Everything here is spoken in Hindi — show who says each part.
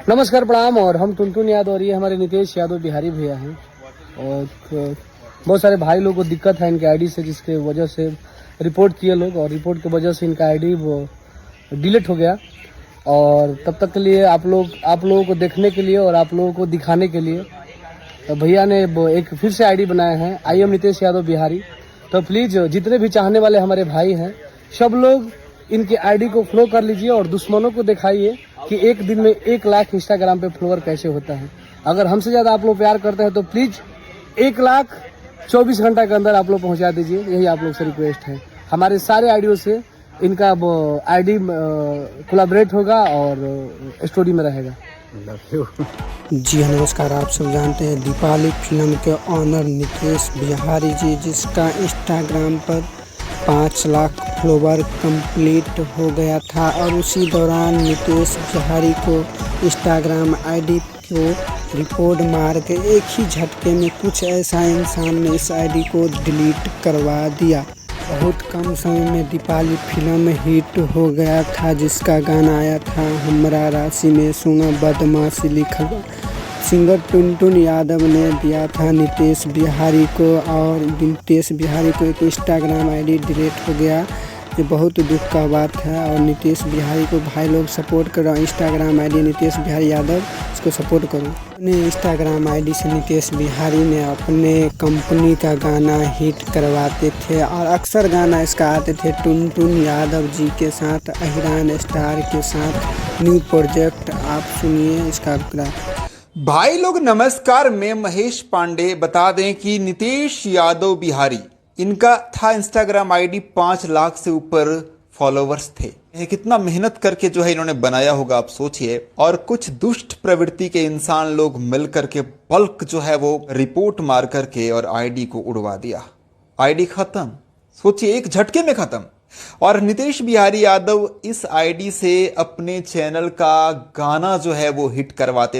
Speaker 1: नमस्कार, प्रणाम। और हम टुनटुन यादव और ये हमारे नितेश यादव बिहारी भैया हैं। और बहुत सारे भाई लोग को दिक्कत है इनके आईडी से, जिसके वजह से रिपोर्ट किए लोग, और रिपोर्ट की वजह से इनका आईडी वो डिलीट हो गया। और तब तक के लिए आप लोगों को देखने के लिए और आप लोगों को दिखाने के लिए भैया ने एक फिर से आईडी बनाए हैं, आई एम नितेश यादव बिहारी। तो प्लीज़ जितने भी चाहने वाले हमारे भाई हैं, सब लोग इनकी आईडी को फॉलो कर लीजिए और दुश्मनों को दिखाइए कि एक दिन में 1 लाख इंस्टाग्राम पे फॉलोअर कैसे होता है। अगर हमसे ज़्यादा आप लोग प्यार करते हैं तो प्लीज़ 1 लाख 24 घंटा के अंदर आप लोग पहुंचा दीजिए, यही आप लोग से रिक्वेस्ट है। हमारे सारे आईडियो से इनका आईडी कोलैबोरेट होगा और स्टोरी में रहेगा।
Speaker 2: जी हाँ, नमस्कार। आप सब जानते हैं दीपाली फिल्म के ऑनर नितेश बिहारी जी, जिसका इंस्टाग्राम पर 5 लाख फॉलोवर कंप्लीट हो गया था। और उसी दौरान नितेश बिहारी को इंस्टाग्राम आईडी को रिपोर्ट मार के एक ही झटके में कुछ ऐसा इंसान ने इस आईडी को डिलीट करवा दिया। बहुत कम समय में दीपाली फिल्म हिट हो गया था, जिसका गाना आया था हमरा राशि में सोना बदमाशी लिखल। सिंगर टुनटुन यादव ने दिया था नितेश बिहारी को, और नितेश बिहारी को एक इंस्टाग्राम आईडी डिलीट हो गया। ये बहुत दुख का बात है। और नितेश बिहारी को भाई लोग सपोर्ट करो। इंस्टाग्राम आईडी नितेश बिहारी यादव, इसको सपोर्ट करो। अपने इंस्टाग्राम आईडी से नितेश बिहारी ने अपने कंपनी का गाना हिट करवाते थे, और अक्सर गाना इसका आते थे टुनटुन यादव जी के साथ, अहिरान स्टार के साथ। न्यू प्रोजेक्ट आप सुनिए इसका।
Speaker 3: भाई लोग नमस्कार, मैं महेश पांडे। बता दें कि नितेश यादव बिहारी, इनका था इंस्टाग्राम आईडी, 5 लाख से ऊपर फॉलोवर्स थे। ये कितना मेहनत करके जो है इन्होंने बनाया होगा, आप सोचिए। और कुछ दुष्ट प्रवृत्ति के इंसान लोग मिल करके बल्क जो है वो रिपोर्ट मार करके और आईडी को उड़वा दिया। आईडी खत्म, सोचिए, एक झटके में खत्म। और नितेश बिहारी यादव इस आईडी से अपने चैनल का गाना जो है वो हिट करवाते